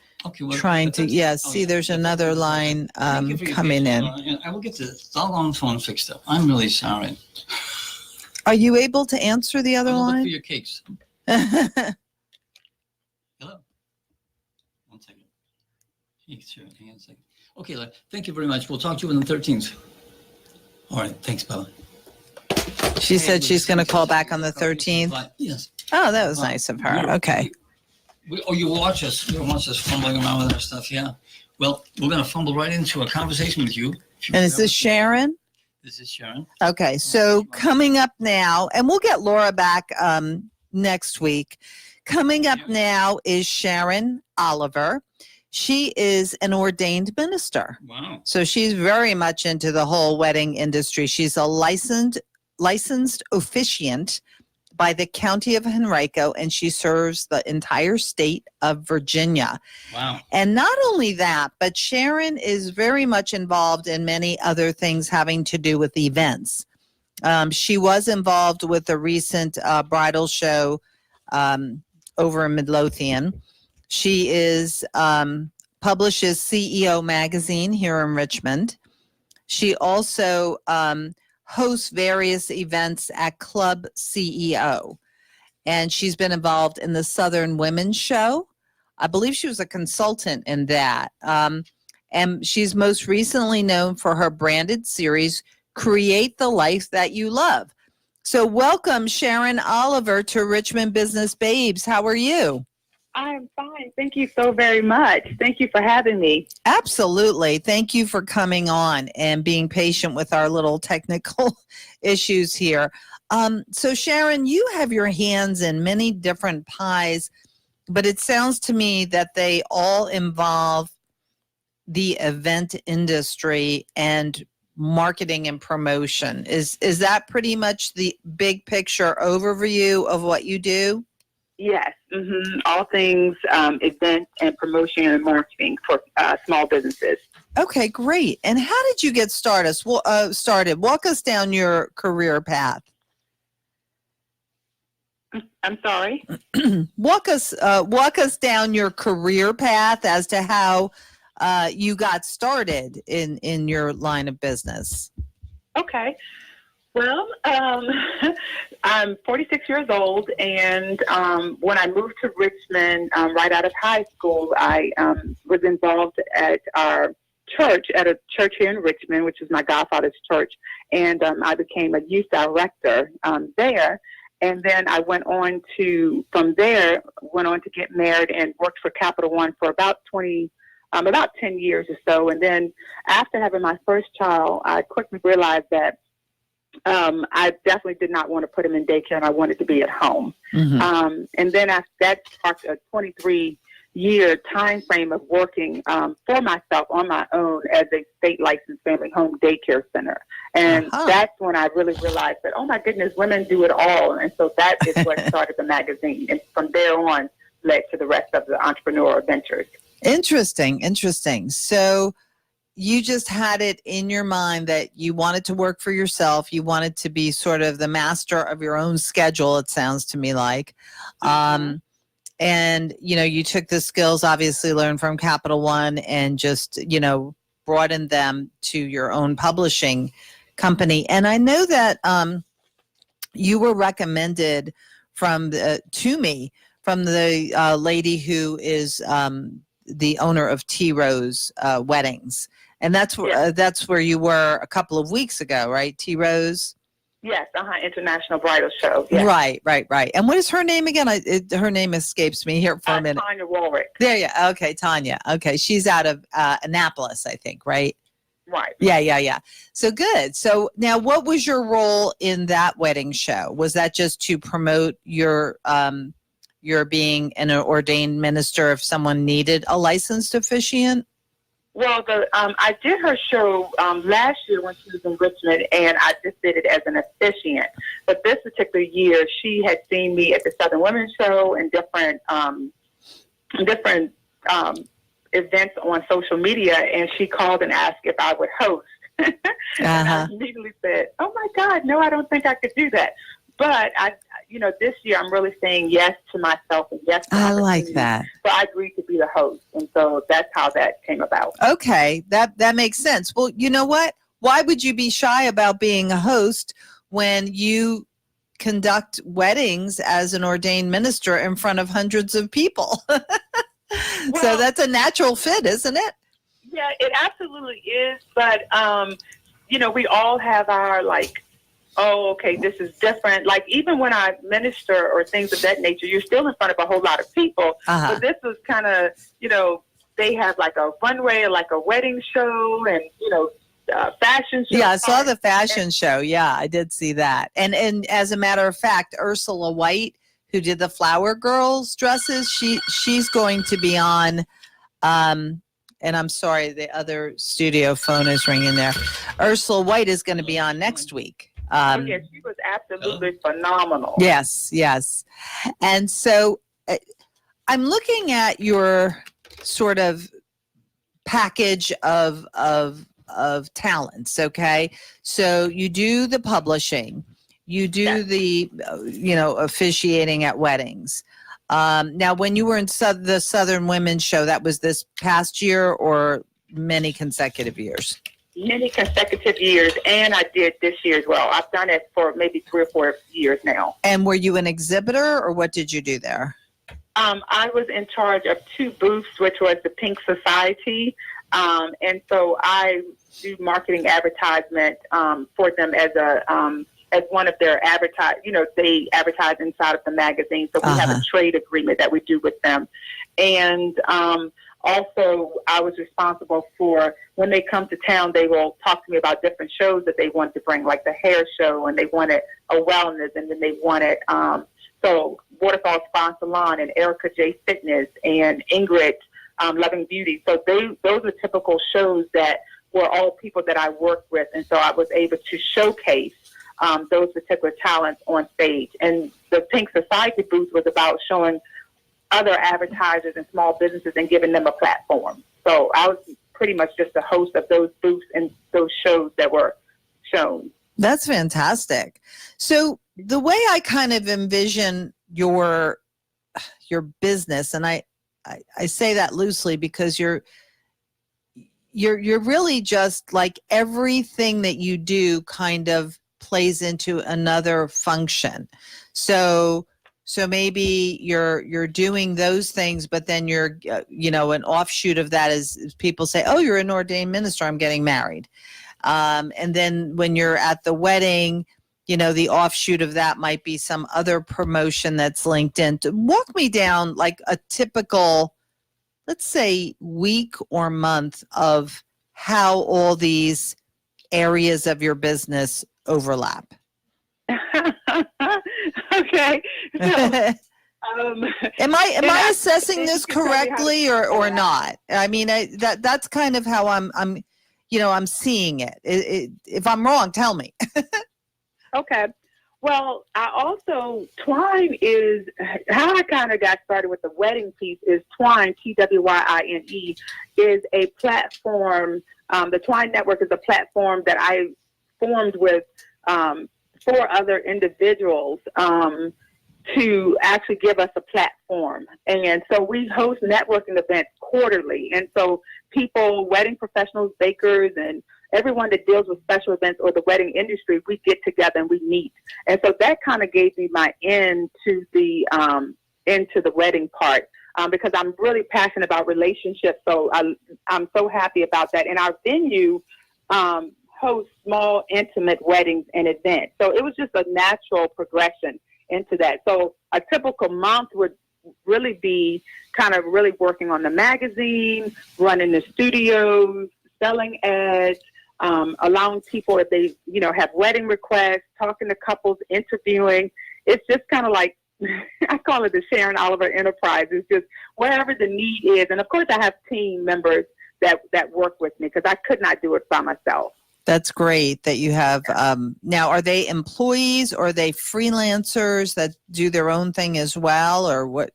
trying to. See, there's another line coming in. I will get the doggone phone fixed up. I'm really sorry. Are you able to answer the other line? Look for your cakes. Hello. 1 second. Sure. Hang on a second. Okay, thank you very much. We'll talk to you on the 13th. All right. Thanks, Bella. She said she's going to call back on the 13th. Yes. Oh, that was nice of her. Okay. You watch us. You watch us fumbling around with our stuff. Yeah. Well, we're going to fumble right into a conversation with you. And is this Sharon? This is Sharon. Okay. So coming up now, and we'll get Laura back next week. Coming up now is Sharon Oliver. She is an ordained minister. Wow. So she's very much into the whole wedding industry. She's a licensed officiant by the County of Henrico, and she serves the entire state of Virginia. Wow. And not only that, but Sharon is very much involved in many other things having to do with events. She was involved with the recent bridal show over in Midlothian. She publishes CEO magazine here in Richmond. She also hosts various events at Club CEO. And she's been involved in the Southern Women's Show. I believe she was a consultant in that. And she's most recently known for her branded series, Create the Life That You Love. So welcome, Sharon Oliver, to Richmond Business Babes. How are you? I'm fine. Thank you so very much. Thank you for having me. Absolutely. Thank you for coming on and being patient with our little technical issues here. So Sharon, you have your hands in many different pies, but it sounds to me that they all involve the event industry and marketing and promotion. Is that pretty much the big picture overview of what you do? Yes. Mm-hmm. All things event and promotion and marketing for small businesses. Okay, great. And how did you get started? Walk us down your career path. I'm sorry? Walk us down your career path as to how you got started in your line of business. Okay. Well, I'm 46 years old, and when I moved to Richmond right out of high school, I was involved at our church, at a church here in Richmond, which is my godfather's church, and I became a youth director there. And then I went on to get married and worked for Capital One for about 10 years or so. And then after having my first child, I quickly realized that I definitely did not want to put him in daycare, and I wanted to be at home. Mm-hmm. And then that sparked a 23 year time frame of working for myself on my own as a state licensed family home daycare center. And that's when I really realized that, oh my goodness, women do it all. And so that is what started the magazine. And from there on led to the rest of the entrepreneur ventures. Interesting. So you just had it in your mind that you wanted to work for yourself. You wanted to be sort of the master of your own schedule, it sounds to me like. And, you took the skills, obviously learned from Capital One and just, broadened them to your own publishing company. And I know that you were recommended to me from the lady who is the owner of T Rose Weddings. And that's where you were a couple of weeks ago, right? T Rose? Yes, International Bridal Show. Yes. Right. And what is her name again? Her name escapes me here for a minute. Tanya Warwick. There you go. Okay, Tanya. Okay, she's out of Annapolis, I think, right? Right. Yeah. So good. So now what was your role in that wedding show? Was that just to promote your being an ordained minister if someone needed a licensed officiant? Well, I did her show last year when she was in Richmond, and I just did it as an officiant. But this particular year, she had seen me at the Southern Women's Show and different events on social media, and she called and asked if I would host. And I immediately said, "Oh my God, no, I don't think I could do that." But this year I'm really saying yes to myself and yes to I like that. So I agreed to be the host, and so that's how that came about. Okay, that makes sense. Well, you know what? Why would you be shy about being a host when you conduct weddings as an ordained minister in front of hundreds of people? So that's a natural fit, isn't it? Yeah, it absolutely is. But we all have our oh, okay, this is different. Like even when I minister or things of that nature, you're still in front of a whole lot of people. But this was kind of, they have like a runway, like a wedding show and, fashion show. Yeah, I saw the fashion show. Yeah, I did see that. And as a matter of fact, Ursula White, who did the Flower Girls dresses, she's going to be on, and I'm sorry, the other studio phone is ringing there. Ursula White is going to be on next week. She was absolutely phenomenal. Yes. And so I'm looking at your sort of package of talents, okay? So you do the publishing, you do the, officiating at weddings. Now, when you were in the Southern Women's Show, that was this past year or many consecutive years? Many consecutive years, and I did this year as well. I've done it for maybe 3 or 4 years now. And were you an exhibitor, or what did you do there? I was in charge of 2 booths, which was the Pink Society, and so I do marketing advertisement for them as one of their they advertise inside of the magazine. So we have a trade agreement that we do with them, and also, I was responsible for when they come to town, they will talk to me about different shows that they want to bring, like the hair show, and they wanted a wellness, and then they wanted, Waterfall Spa Salon and Erica J Fitness and Ingrid Loving Beauty. So those are typical shows that were all people that I worked with, and so I was able to showcase those particular talents on stage. And the Pink Society booth was about showing other advertisers and small businesses and giving them a platform. So I was pretty much just the host of those booths and those shows that were shown. That's fantastic. So the way I kind of envision your business, and I say that loosely because you're really just like everything that you do kind of plays into another function. So maybe you're doing those things, but then you're, an offshoot of that is people say, oh, you're an ordained minister, I'm getting married. And then when you're at the wedding, the offshoot of that might be some other promotion that's linked in. Walk me down like a typical, let's say, week or month of how all these areas of your business overlap. Okay. So, Am I I assessing think this you can tell me how to correctly or not? I mean, that's kind of how I'm I'm seeing it. If I'm wrong, tell me. Okay. Well, I also, Twine is, how I kind of got started with the wedding piece is Twine, TWYINE, is a platform. The Twine Network is a platform that I formed with 4 other individuals to actually give us a platform. And so we host networking events quarterly. And so people, wedding professionals, bakers, and everyone that deals with special events or the wedding industry, we get together and we meet. And so that kind of gave me my into the wedding part because I'm really passionate about relationships. So I'm so happy about that. And our venue hosts small, intimate weddings and events. So it was just a natural progression into that. So a typical month would really be kind of really working on the magazine, running the studios, selling ads, allowing people if they, have wedding requests, talking to couples, interviewing. It's just kind of like, I call it the Sharon Oliver enterprise. It's just wherever the need is. And of course I have team members that work with me because I could not do it by myself. That's great that you have. Now, are they employees or are they freelancers that do their own thing as well, or what?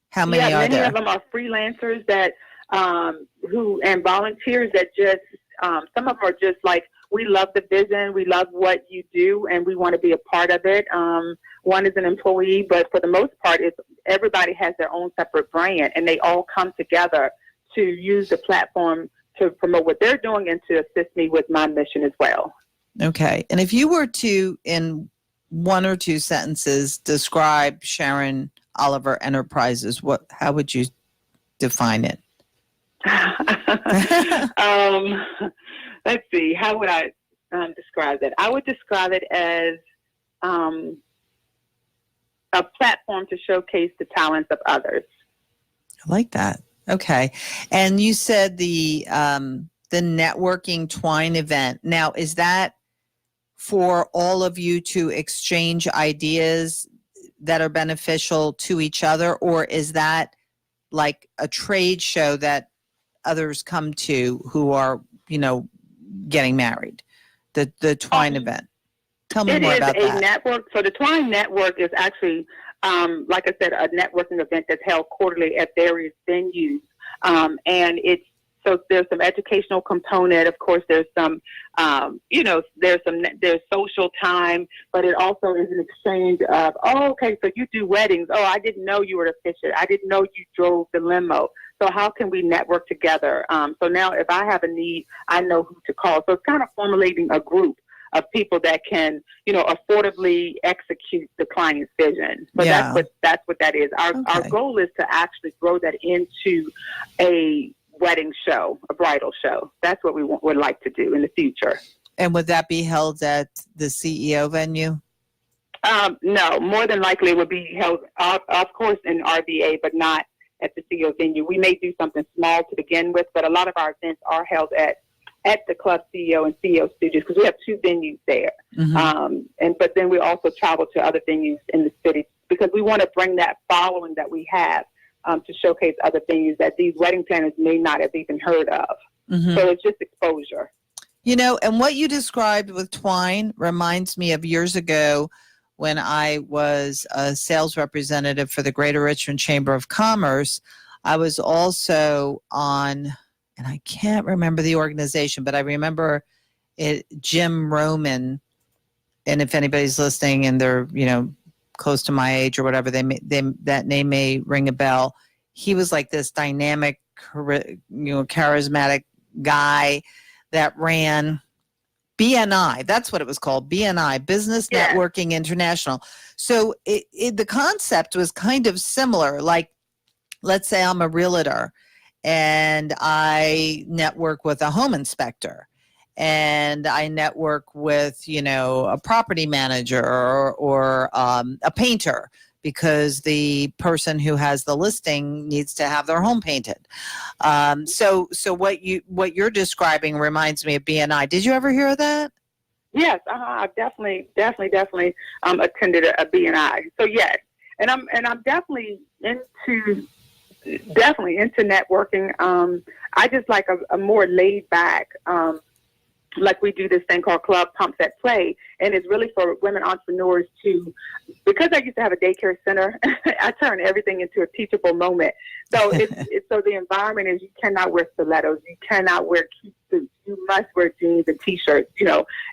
How many are many there? of them are freelancers that and volunteers that just some of them are just like, we love the vision, we love what you do, and we want to be a part of it. One is an employee, but for the most part, everybody has their own separate brand, and they all come together to use the platform to promote what they're doing and to assist me with my mission as well. Okay. And if you were to, in 1 or 2 sentences, describe Sharon Oliver Enterprises, how would you define it? Let's see. How would I describe it? I would describe it as a platform to showcase the talents of others. I like that. Okay. And you said the networking Twine event. Now, is that for all of you to exchange ideas that are beneficial to each other, or is that like a trade show that others come to who are, getting married? The Twine event. Tell me more about that. It is a network. So the Twine Network is actually, like I said, a networking event that's held quarterly at various venues. And so there's some educational component. Of course, there's some, there's social time, but it also is an exchange of, okay, so you do weddings. Oh, I didn't know you were a fisher. I didn't know you drove the limo. So how can we network together? So now if I have a need, I know who to call. So it's kind of formulating a group of people that can, affordably execute the client's vision. So that's what that is. Our goal is to actually grow that into a wedding show, a bridal show. That's what we would like to do in the future. And would that be held at the CEO venue? No, more than likely it would be held, of course, in RVA, but not at the CEO venue. We may do something small to begin with, but a lot of our events are held at the club CEO and CEO studios because we have 2 venues there. Mm-hmm. But then we also travel to other venues in the city because we want to bring that following that we have to showcase other venues that these wedding planners may not have even heard of. Mm-hmm. So it's just exposure. And what you described with Twine reminds me of years ago when I was a sales representative for the Greater Richmond Chamber of Commerce. I was also on, and I can't remember the organization, but I remember it, Jim Roman. And if anybody's listening and they're, close to my age or whatever, that name may ring a bell. He was like this dynamic, charismatic guy that ran BNI. That's what it was called, BNI, Business Networking International. So the concept was kind of similar. Like, let's say I'm a realtor and I network with a home inspector. And I network with, a property manager or a painter because the person who has the listing needs to have their home painted. So what you're describing reminds me of BNI. Did you ever hear of that? Yes, I've definitely attended a BNI. So yes, I'm definitely into networking. I just like a more laid back, like we do this thing called Club Pumps at Play, and it's really for women entrepreneurs to, because I used to have a daycare center, I turn everything into a teachable moment. So so the environment is, you cannot wear stilettos, you cannot wear cute suits, you must wear jeans and t-shirts,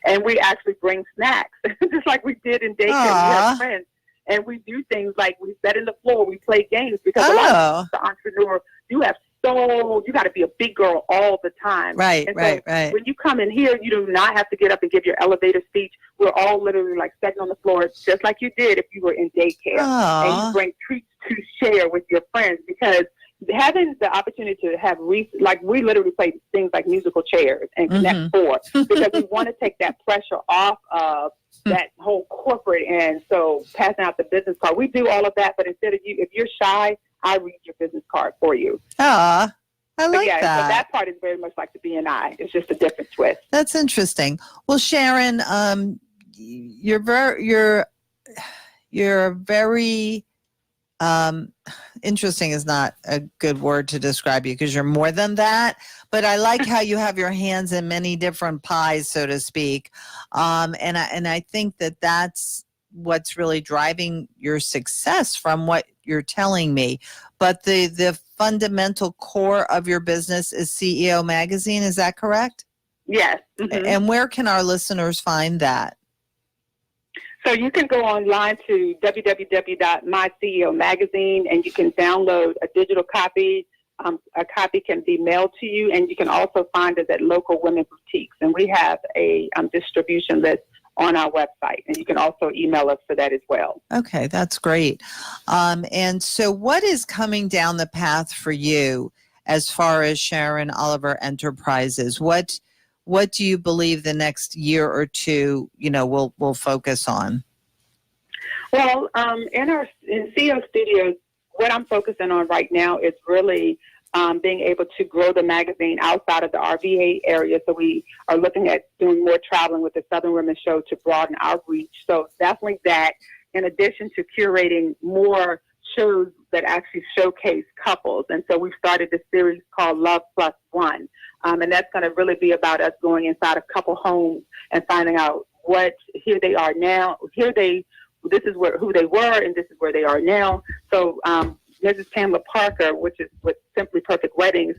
and we actually bring snacks, just like we did in daycare. We have friends. And we do things like we set in the floor, we play games, because a lot of the entrepreneur, you got to be a big girl all the time. Right, and so right. when you come in here, you do not have to get up and give your elevator speech. We're all literally like sitting on the floor, just like you did if you were in daycare. And you bring treats to share with your friends, because having the opportunity to have, we literally play things like musical chairs and Connect Four, because we want to take that pressure off of that whole corporate end. So passing out the business card, we do all of that, but instead of if you're shy, I read your business card for you. I like that. So that part is very much like the B&I. It's just a different twist. That's interesting. Well, Sharon, you're very interesting is not a good word to describe you, because you're more than that. But I like how you have your hands in many different pies, so to speak. And I think that that's what's really driving your success from what you're telling me. But the fundamental core of your business is CEO Magazine. Is that correct? Yes. Mm-hmm. And where can our listeners find that? So you can go online to www.myceo magazine, and you can download a digital copy. A copy can be mailed to you, and you can also find us at local women boutiques. And we have a distribution list on our website, and you can also email us for that as well. Okay, that's great. And so what is coming down the path for you as far as Sharon Oliver Enterprises? What do you believe the next year or two, we'll focus on? Well, in CEO Studios, what I'm focusing on right now is really being able to grow the magazine outside of the RVA area. So we are looking at doing more traveling with the Southern Women's Show to broaden our reach. So definitely that, in addition to curating more shows that actually showcase couples. And so we've started this series called Love Plus One. And that's going to really be about us going inside of couple homes and finding out here they are now. This is who they were, and this is where they are now. So Mrs. Pamela Parker, which is with Simply Perfect Weddings,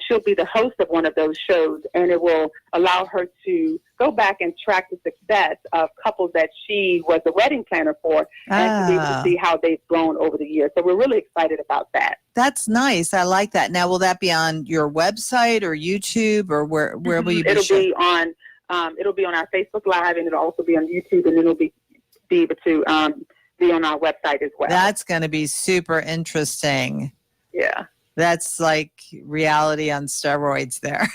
she'll be the host of one of those shows, and it will allow her to go back and track the success of couples that she was the wedding planner for, and to be able to see how they've grown over the years. So we're really excited about that. That's nice. I like that. Now, will that be on your website or YouTube, or where will you be? It'll be on our Facebook Live, and it'll also be on YouTube, and it'll be able to be on our website as well. That's going to be super interesting. Yeah. That's like reality on steroids there.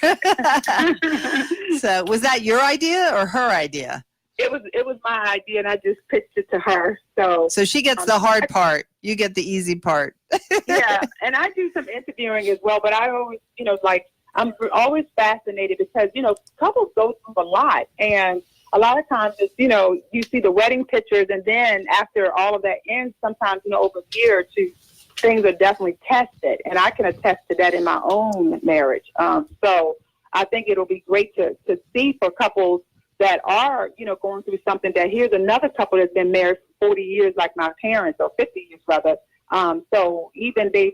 So was that your idea or her idea? It was my idea, and I just pitched it to her. So she gets the hard part. You get the easy part. Yeah. And I do some interviewing as well, but I always, I'm always fascinated because, couples go through a lot, and a lot of times it's, you see the wedding pictures, and then after all of that ends, sometimes, over a year or two, things are definitely tested. And I can attest to that in my own marriage. So I think it'll be great to see for couples that are, going through something, that here's another couple that's been married for 40 years, like my parents, or 50 years rather. So even you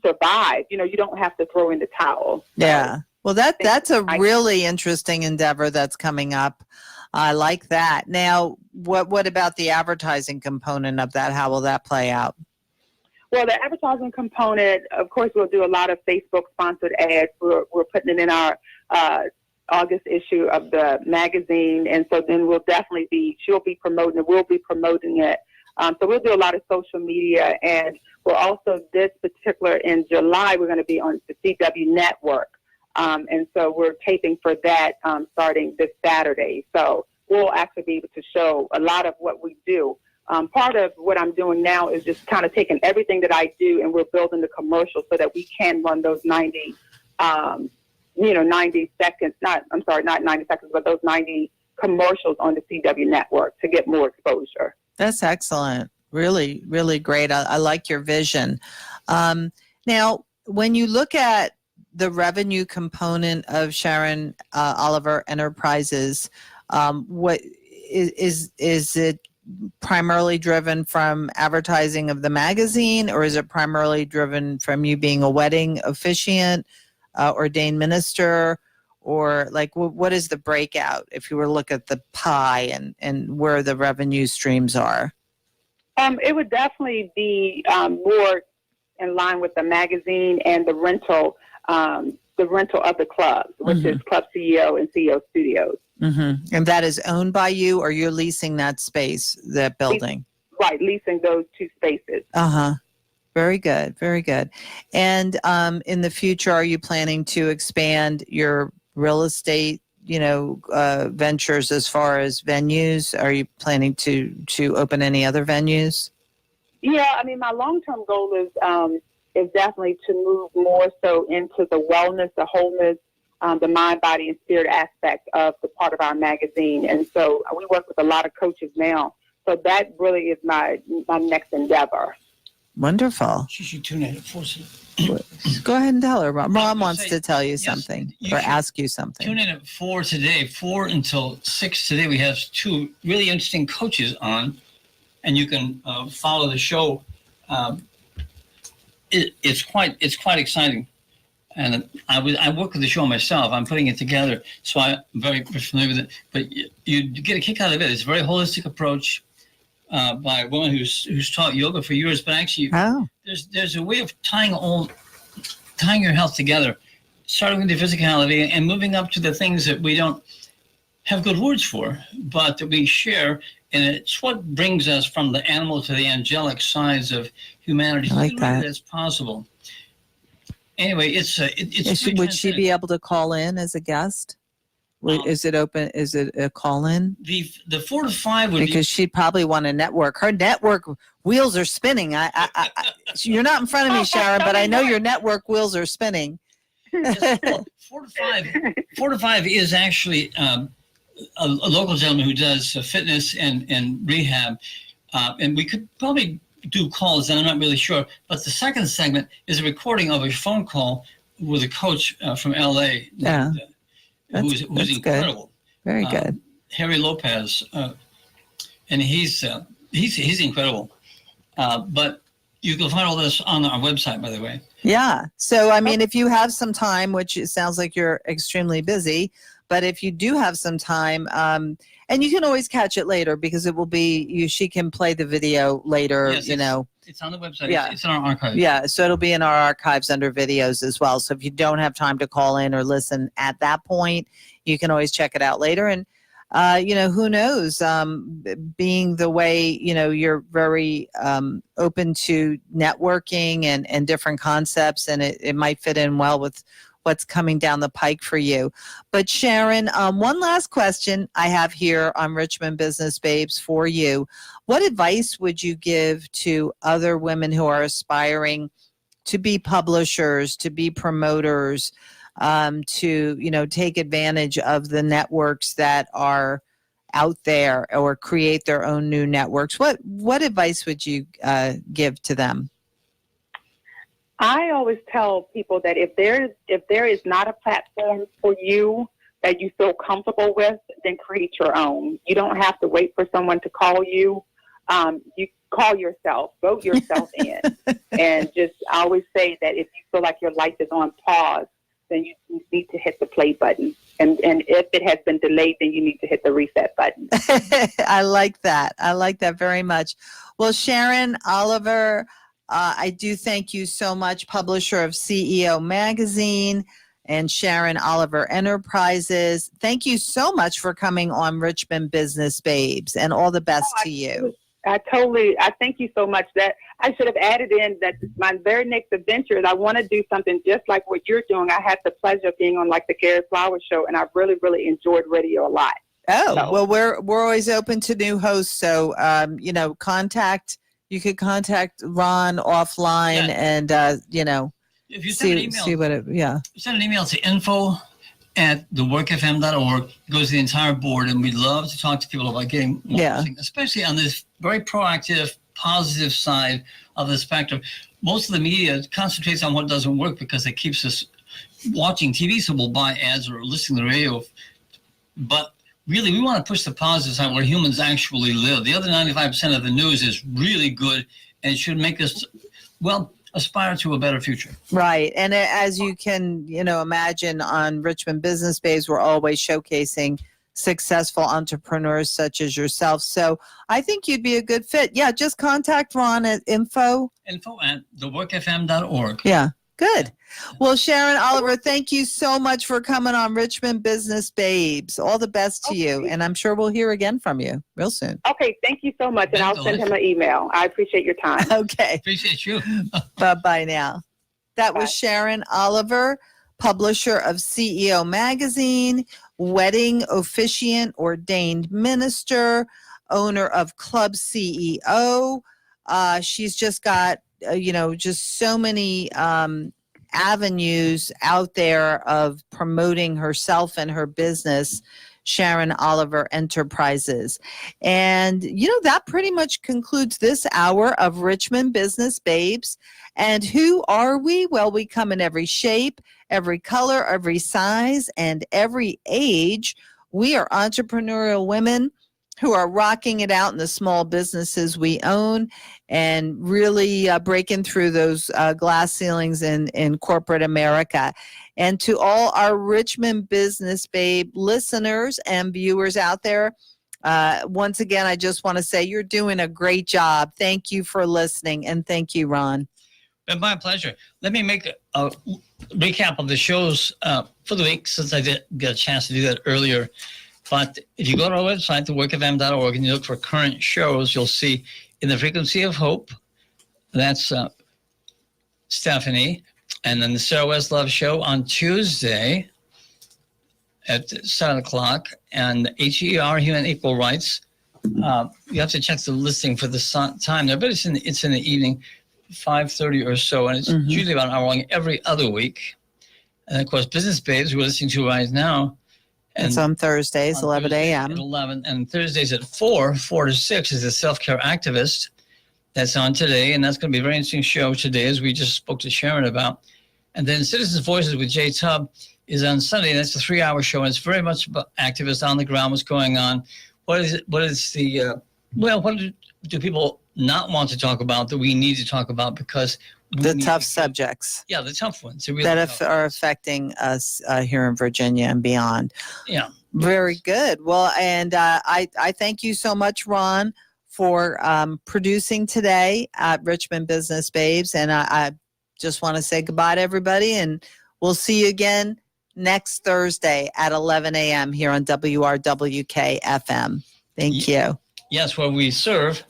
survive, you don't have to throw in the towel. Yeah. Well, that's a really interesting endeavor that's coming up. I like that. Now, what about the advertising component of that? How will that play out? Well, the advertising component, of course, we'll do a lot of Facebook sponsored ads. We're putting it in our August issue of the magazine, and so then she'll be promoting it. We'll be promoting it. So we'll do a lot of social media, and we're also in July, we're going to be on the CW network. And so we're taping for that starting this Saturday. So we'll actually be able to show a lot of what we do. Part of what I'm doing now is just kind of taking everything that I do, and we're building the commercial so that we can run those 90 seconds, not 90 seconds, but those 90 commercials on the CW network to get more exposure. That's excellent. Really, really great. I like your vision. Now, when you look at the revenue component of Sharon Oliver Enterprises, what is it primarily driven from advertising of the magazine, or is it primarily driven from you being a wedding officiant, ordained minister, or like what is the breakout if you were to look at the pie and where the revenue streams are? It would definitely be more in line with the magazine and the rental of the clubs, which is Club CEO and CEO Studios. Mm-hmm. And that is owned by you, or you're leasing that space, that building? Right, leasing those two spaces. Uh-huh. Very good, very good. And in the future, are you planning to expand your real estate, ventures as far as venues? Are you planning to open any other venues? Yeah, I mean, my long-term goal is definitely to move more so into the wellness, the wholeness, the mind, body, and spirit aspect of the part of our magazine. And so we work with a lot of coaches now. So that really is my next endeavor. Wonderful. She should tune in at 4. Go ahead and tell her. Mom wants to tell you something or ask you something. Tune in at 4 today, 4 until 6 today. We have 2 really interesting coaches on, and you can follow the show. It's quite exciting. And I work with the show myself. I'm putting it together, so I'm very familiar with it. But you get a kick out of it. It's a very holistic approach by a woman who's taught yoga for years. But actually, there's a way of tying your health together, starting with the physicality and moving up to the things that we don't have good words for, but that we share. And it's what brings us from the animal to the angelic sides of humanity. I like that. It's possible. Anyway, it's would she be able to call in as a guest? Is it open? Is it a call in? The 4 to 5 would because she'd probably want to network. Her network wheels are spinning. You're not in front of me, Sharon, but I know your network wheels are spinning. 4 to 5 is actually a local gentleman who does fitness and rehab, and we could probably do calls, and I'm not really sure. But the second segment is a recording of a phone call with a coach from LA. Yeah, who's incredible. Good. Very good. Harry Lopez, and he's incredible. But you can find all this on our website, by the way. Yeah. So I mean, if you have some time, which it sounds like you're extremely busy, but if you do have some time, and you can always catch it later because it will be she can play the video later. Yes, it's on the website. Yeah. It's in our archives. Yeah, so it'll be in our archives under videos as well. So if you don't have time to call in or listen at that point, you can always check it out later. And who knows? Being the way you're very open to networking and different concepts, and it might fit in well with what's coming down the pike for you. But Sharon, one last question I have here on Richmond Business Babes for you. What advice would you give to other women who are aspiring to be publishers, to be promoters, to take advantage of the networks that are out there or create their own new networks? What advice would you give to them? I always tell people that if there is not a platform for you that you feel comfortable with, then create your own. You don't have to wait for someone to call you. You call yourself, vote yourself in. And I always say that if you feel like your life is on pause, then you need to hit the play button. And if it has been delayed, then you need to hit the reset button. I like that. I like that very much. Well, Sharon Oliver, I do thank you so much, publisher of CEO Magazine and Sharon Oliver Enterprises. Thank you so much for coming on Richmond Business Babes, and all the best to you. I thank you so much. That I should have added in that my very next adventure is I want to do something just like what you're doing. I had the pleasure of being on like the Gary Flowers show, and I really, really enjoyed radio a lot. Oh, so. Well, we're always open to new hosts. So, you could contact Ron offline and, if you send an email, send an email to info@thewrkwk.org. It goes to the entire board, and we'd love to talk to people about getting more, especially on this very proactive positive side of the spectrum. Most of the media concentrates on what doesn't work because it keeps us watching TV, so we'll buy ads or listen to the radio. But really, we want to push the positive side where humans actually live. The other 95% of the news is really good, and it should make us, well, aspire to a better future. Right. And as you can, imagine on Richmond Business Babes, we're always showcasing successful entrepreneurs such as yourself. So I think you'd be a good fit. Yeah, just contact Ron at info at theworkfm.org. Yeah, good. Well, Sharon Oliver, thank you so much for coming on Richmond Business Babes. All the best to you. And I'm sure we'll hear again from you real soon. Okay, thank you so much. And I'll send him an email. I appreciate your time. Okay. Appreciate you. Bye-bye now. That was Sharon Oliver, publisher of CEO Magazine, wedding officiant, ordained minister, owner of Club CEO. She's just got, just so many avenues out there of promoting herself and her business, Sharon Oliver Enterprises. And, that pretty much concludes this hour of Richmond Business Babes. And who are we? Well, we come in every shape, every color, every size, and every age. We are entrepreneurial women who are rocking it out in the small businesses we own and really breaking through those glass ceilings in corporate America. And to all our Richmond Business Babe listeners and viewers out there, once again, I just want to say you're doing a great job. Thank you for listening, and thank you, Ron. Been my pleasure. Let me make a recap of the shows for the week, since I did get a chance to do that earlier. But if you go to our website, theworkfm.org, and you look for current shows, you'll see In the Frequency of Hope, that's Stephanie, and then the Sarah Westlove Show on Tuesday at 7 o'clock, and HER, Human Equal Rights. You have to check the listing for the time there, but it's in the evening, 5:30 or so, and it's usually about an hour long every other week. And of course, Business Babes, we're listening to right now. And it's on Thursdays, 11 a.m. At 11, and Thursdays at 4 to 6 is the Self-Care Activist. That's on today, and that's going to be a very interesting show today, as we just spoke to Sharon about. And then Citizens Voices with Jay Tubb is on Sunday, and that's a 3-hour show, and it's very much about activists on the ground, what's going on. What do people not want to talk about that we need to talk about, because the tough subjects. Yeah, the tough ones. Really that are affecting us here in Virginia and beyond. Yeah. Very good. Well, and I thank you so much, Ron, for producing today at Richmond Business Babes. And I just want to say goodbye to everybody, and we'll see you again next Thursday at 11 a.m. here on WRWK FM. Thank you. Yes, where we serve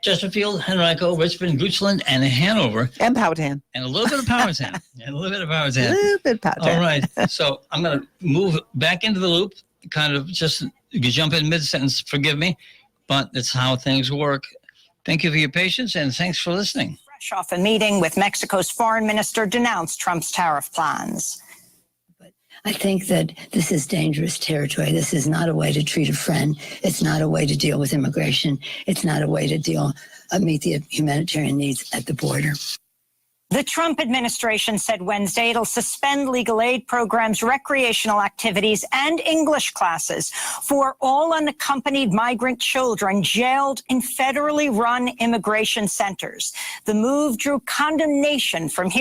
Chesterfield, Henrico, Richmond, Goochland, and Hanover. And Powhatan. And a little bit of Powhatan. A little bit of Powhatan. All right. So I'm going to move back into the loop, kind of just jump in mid-sentence, forgive me, but it's how things work. Thank you for your patience, and thanks for listening. Fresh off a meeting with Mexico's foreign minister denounced Trump's tariff plans. I think that this is dangerous territory. This is not a way to treat a friend. It's not a way to deal with immigration. It's not a way to meet the humanitarian needs at the border. The Trump administration said Wednesday it'll suspend legal aid programs, recreational activities, and English classes for all unaccompanied migrant children jailed in federally run immigration centers. The move drew condemnation from human